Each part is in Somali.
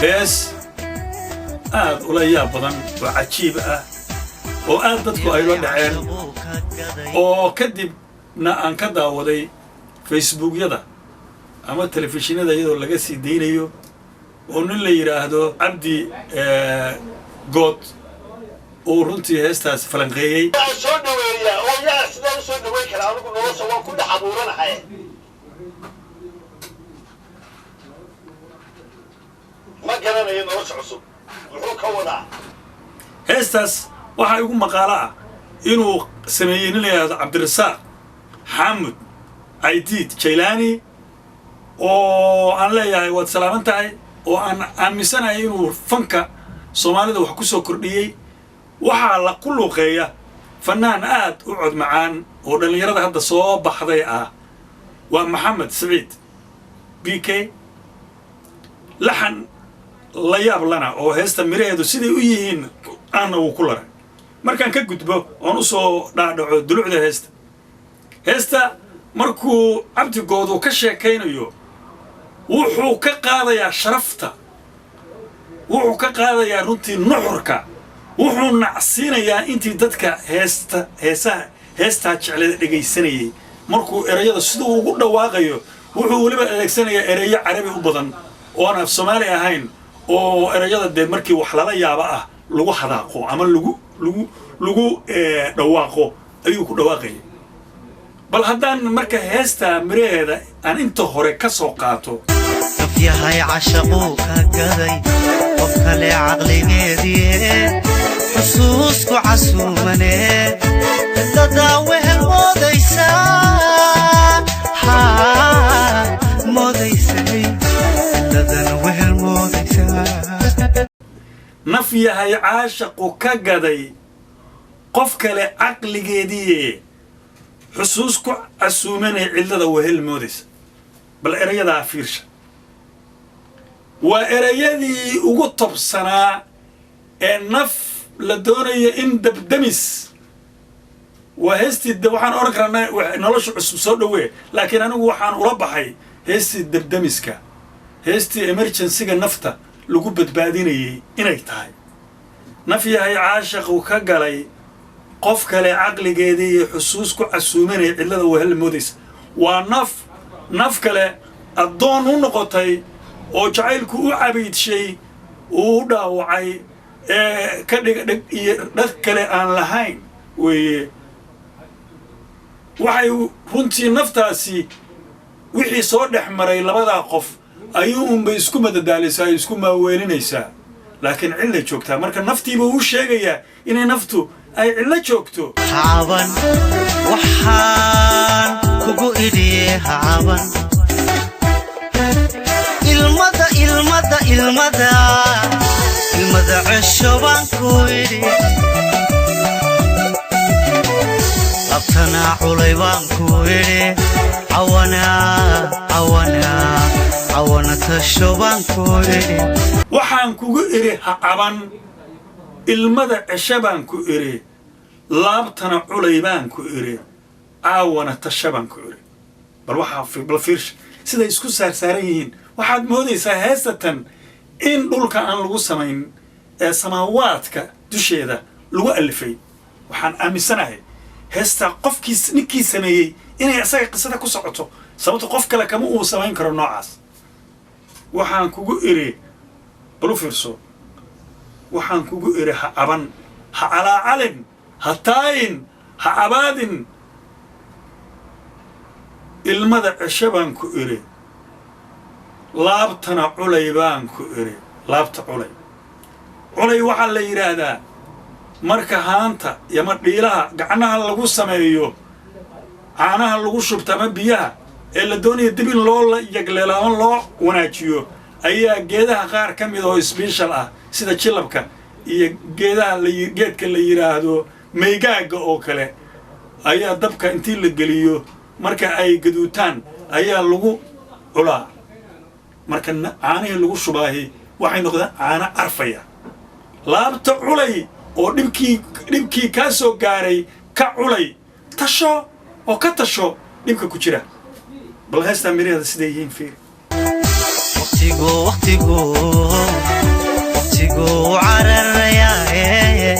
بس ولا يا بدن وعجيب dadku ay la dhaceen oo kadibna aan ka daawaday Facebook-yada ama telefishinada iyadoo laga sii deynayo oo nin la yiraahdo Abdi God oo runtii heestaas falanqeeyay soo dhaweeyaa oo yaa sidoo soo dhaweey kara anigu nolosha waan ku dhaxabuuranahay ma garanayo nolosha cusub wuxuu ka wadaa heestaas waxa igu maqaala inuu sameeyay nin la yiraahdo Cabdirasaaq Xamud Aydid Jailani oo aan leeyahay wad salaaman tahay oo aan aaminsanahay inuu fanka Soomaalida wax ku soo kordhiyay waxa la ku luqeeya fanaan aad u cod macaan oo dhalinyarada hadda soo baxday waa Maxamed Saciid BK laxan la yaab lana oo heesta mireedu sidii u yihiin aan uu ku laray markaan ka gudbo oo u soo dhaadhaco dulucda heesta markuu Abdi God uu ka sheekaynayo wuxuu ka qaadayaa sharafta wuxuu ka qaadayaa runtii nuxurka wuxuu nacsiinayaa intii dadka heesta jeclada dhageysanayay markuu erayada sidoo ugu dhawaaqayo wuxuu waliba adeegsanayaa erayo carabi u badan oo aan Soomaali ahayn oo erayada de markii wax lala yaabo lagu hadaaqo ama lagu dhawaaqo ayuu ku dhawaaqay bal haddaan marka heesta mireeda aan inta hore ka soo qaato yahay cashaqo ka gaday qof kale aqligeedii xusuusku casuumane dada wehel moodaysay dadana wehel moodaysaa naf yahay caashaqo ka gaday qof kale aqligeedii xusuusku casuumane cidada wehel moodaysa bal erayada fiirsha وإريادي وقطب سنة النف لدوني إن دبدمس وهستي الدوحان أركرنا نلاش عصب صدوه لكن أنا وحان وربحي هستي الدبدمسكا هستي إمرجنسي النفطة لقبة باديني إنك تاي نفي هاي عاشق وكجلي قف كلي عقل جدي حسوسك عسومني إلا ذو هالموديس نف كلي الضون ونقطي oo jacaylku u cabeed shay oo dhaawacay ka dhig iyo dad kale aan lahayn waxay runtii naftaasi wixii soo dhaxmaray labada qof ayuu isku madadaalaysaa isku maaweelinaysaa laakiin cilla joogtaa marka naftiiba uu sheegaya inay naftu ay cilla joogto haaban waxaan kugu idiyay haaban ilmada cesho baan ku idhi labtana culay baan ku idhi cawana tasho baan ku idhi waxaan kugu idhi ha caban ilmada cesho baan ku idhi laabtana culay baan ku idhi cawana tasho baan ku idhi bal fiirsha sida isku saarsaaran yihiin waxaad moodaysaa heestatan in dhulka aan lagu samayn ee samaawaadka dusheeda lagu alifay waxaan aaminsanahay heesta qofkiis ninkii sameeyay inay asaga qisada ku socoto sababta qof kale kama uu samayn karo noocaas waxaan kugu iri bal fiirso waxaan kugu iri ha aban ha alaacalin ha taayin ha abaadin ilmada cesho baan ku iri laabtana culay baan ku iri laabta culay waxa la yiraahdaa marka haanta yama dhiilaha gacanaha lagu sameeyo caanaha lagu shubta ama biyaha ee la doonayo dib in loo yagleelaaban loo wanaajiyo ayaa geedaha qaar ka mid oo special sida jilabka iyo geedka la yiraahdo meygaaga oo kale ayaa dabka intii la geliyo marka ay gaduutaan ayaa lagu culaa marka caanaha lagu shubaahi waxay noqdaan caana arfaya laabta culay oo dhibkii ka soo gaaray ka culay tasho oo ka tasho dhibka ku jira bal heesta mireeda sidee yihiin fiir waqtigu cararayaaye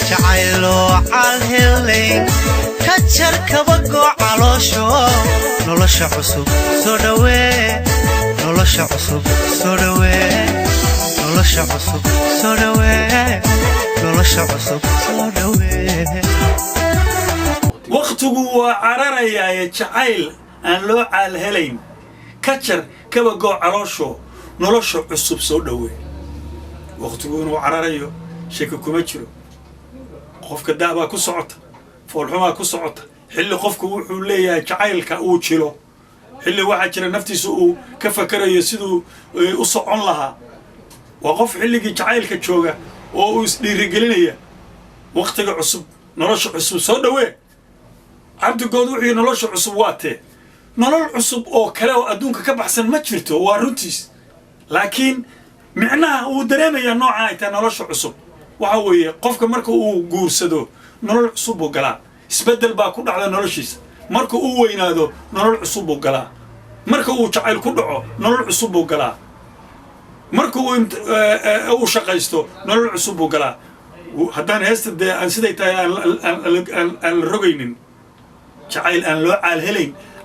jacayloo calhelayn ka jar kabagoo caloosho nolosha cusub soo dhawee nolosha cusub soo dhawee nolosha cusub soo dhawee nolosha cusub soo dhawee waqtigu waa cararayaaye jacayl aan loo caalhelayn ka jar kabagoo caloosho nolosha cusub soo dhawee waqtigu inuu cararayo shaki kuma jiro qofka daabaa ku socota foolxumaa ku socota xilli qofku wuxuu leeyahay jacaylka uu jilo xilli waxaa jira naftiisa uu ka fakarayo siduu u socon lahaa waa qof xilligii jacaylka jooga oo uu isdhiirigelinaya waqtiga cusub nolosha cusub soo dhawee cabdigood wuxuu nolosha cusub waa tee nolol cusub oo kale oo adduunka ka baxsan ma jirto waa runtiis laakiin micnaha uu dareemaya nooca ay tahay nolosha cusub waxa weeye qofka marka uu guursado nolol cusub buu galaa isbeddel baa ku dhacda noloshiisa marka uu weynaado nolol cusub buu galaa marka uu jacayl ku dhaco nolol cusub buu galaa marka uu shaqaysto nolol cusub buu galaa haddaan heesta dee aan siday tahay aan la rogaynin jacayl aan loo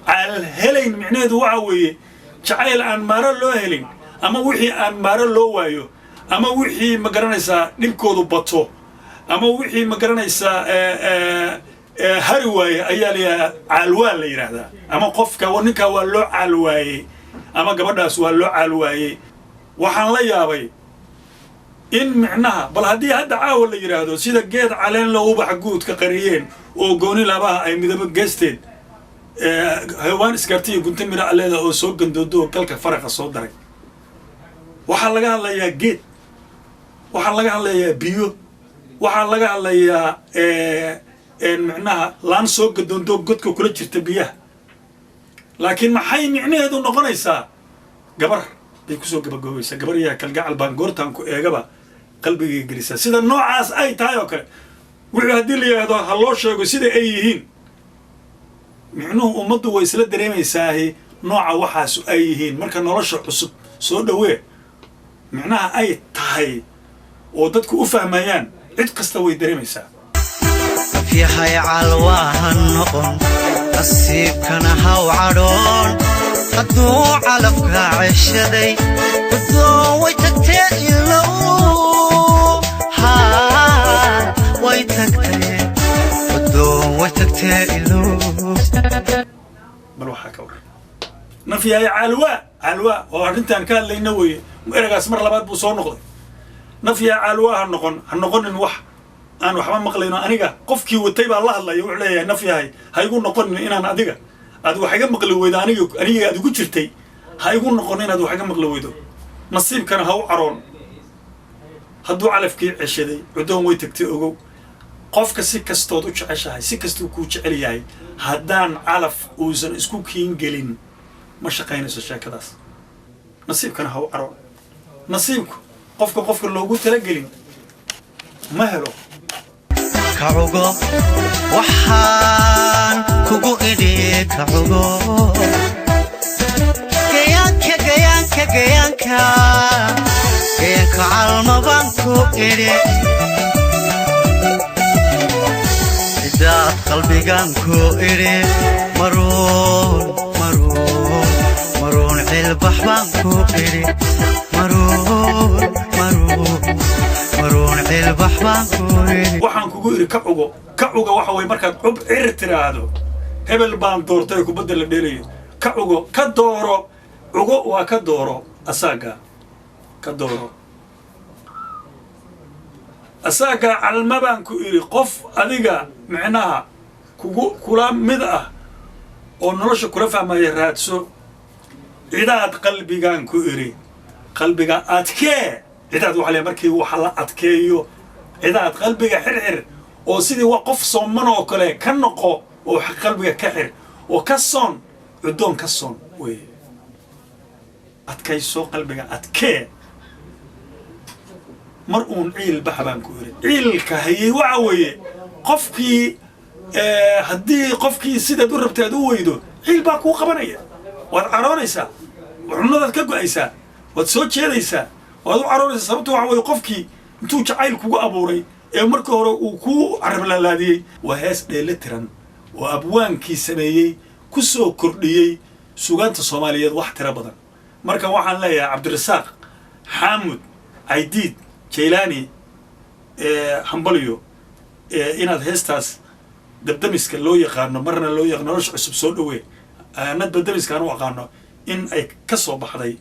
caalhelayn micnaheedu waxa weeye jacayl aan maaro loo helin ama wixii aan maaro loo waayo ama wixii ma garanaysaa dhibkoodu bato ama wixii ma garanaysaa hari waaye ayaa la caalwaa la yidhaahdaa ama qofka ninkaa waa loo caalwaayey ama gabadhaas waa loo caalwaayey waxaan la yaabay in micnaha bal haddii hadda caawa la yidhaahdo sida geed caleen la ubax guudka qariyeen oo gooni labaha ay midabo geesteen hawaan iskartiyo gunta mira aleeda oo soo gandoodo oo galka faraqa soo daray waxaa laga hadlayaa geed waxaa laga hadlayaa biyo waxaa laga hadlayaa micnaha laan soo gadoondo godka kula jirta biyaha laakiin maxay micnaheedu noqonaysaa gabar bay kusoo gabagoobaysaa gabar yaa kalgacal baan goortaan ku eegaba qalbigay gelisaa sida noocaas ay tahay oo kale wuxuu haddii la yidhaahdo ha loo sheego sida ay yihiin micnuhu ummaddu way isla dareemaysaahi nooca waxaasu ay yihiin marka nolosha cusub soo dhawee micnaha ay tahay oo dadku u fahmayaan cid kasta way dareemaysaa yahay calwaaha noqon nasiibkana haw cadhoon hadduu calafka ceshaday guddoon way tagtee ilow way tagtee guddoon way tagtee ilow bal waxaa ka waran naf yahay calwaa oo arrintaan ka hadlayna weeye eragaas mar labaad buu soo noqday naf yahay calwaa ha noqonin wax aan waxba maqlayno aniga qofkii watay baa la hadlaya wuxuu leeyahay naf yahay ha igu noqonin inaan adiga aad wax iga maqli weydo aniga aad igu jirtay ha igu noqon inaad wax iga maqli weydo nasiibkana ha u caroon hadduu calafkii ceshaday cuddoon way tagtay ogow qofka si kastood u jeceshahay si kastuu kuu jecel yahay haddaan calaf uusan isku kiin gelin ma shaqaynayso sheekadaas nasiibkana ha u caroon nasiibku qofka loogu talagelin ma helo kacugo waxaan kugu idhi kacugo gayaanka calma baan ku idhi cidaad qalbigaan ku idhi maruun cilbax baan ku idhi waxaan kugu idhi kacuga waxa way markaad cub cir tiraahdo hebel baan doortay kubadda la dheelayo kacugo ka dooro cugo waa ka dooro asaaga ka dooro asaaga calma baan ku idhi qof adiga micnaha kula mid ah oo nolosha kula fahmaya raadso cidaad qalbigaan ku idhi qalbiga adkee cidaad waxa le markii waxa la adkeeyo cidaad qalbiga xirxir oo sidii waa qof sooman oo kale ka noqo oo qalbiga ka xir oo ka soon cuddoon ka soon wey adkayso qalbiga adkee mar uun ciil bax baan ku idhi ciilka hayay waxa weeye qofkii haddii qofkii sidaad u rabtay aad u weydo ciil baa kuu qabanaya waad caroonaysaa cunadaad ka go'aysaa waad soo jeedaysaa waad u caroonaysaa sababta waxa weeye qofkii intuu jacayl kugu abuuray ee marka hore uu ku carablaalaadiyey waa hees dheelle tiran oo abwaankii sameeyey ku soo kordhiyey sugaanta soomaaliyeed wax tira badan marka waxaan leeyahay cabdirasaaq xaamud caydiid jaylaani hambalyo inaad heestaas dabdamiska loo yaqaano marna loo yaqaano nolosha cusub soo dhawee anad dabdamiskaan u aqaano in ay ka soo baxday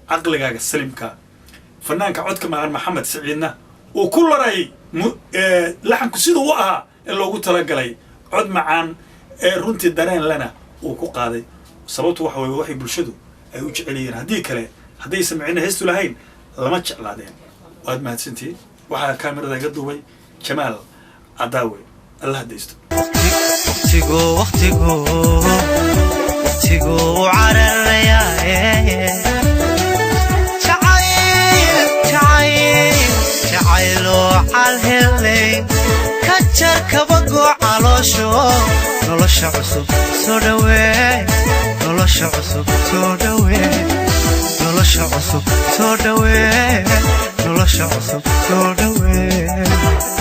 caqligaaga salimka fanaanka codka maqan maxamed siciidna uu ku laray laxanku siduu u ahaa ee loogu talagalay cod macaan ee runtii dareen lana uu ku qaaday sababtu waxa weeye waxay bulshadu ay u jecel yihiin haddii kale hadday samicina heestu lahayn lama jeclaadeen waad mahadsantihiin waxaa kaamirada iga duubay jamaal cadaawe allah hadaysto waqtigu cararaya jacaylo calhelayn ka jar kabagoo caloosho nolosha cusub soo dhawee nolosha cusub soo dhawee nolosha cusub soo dhawee nolosha cusub soo dhawee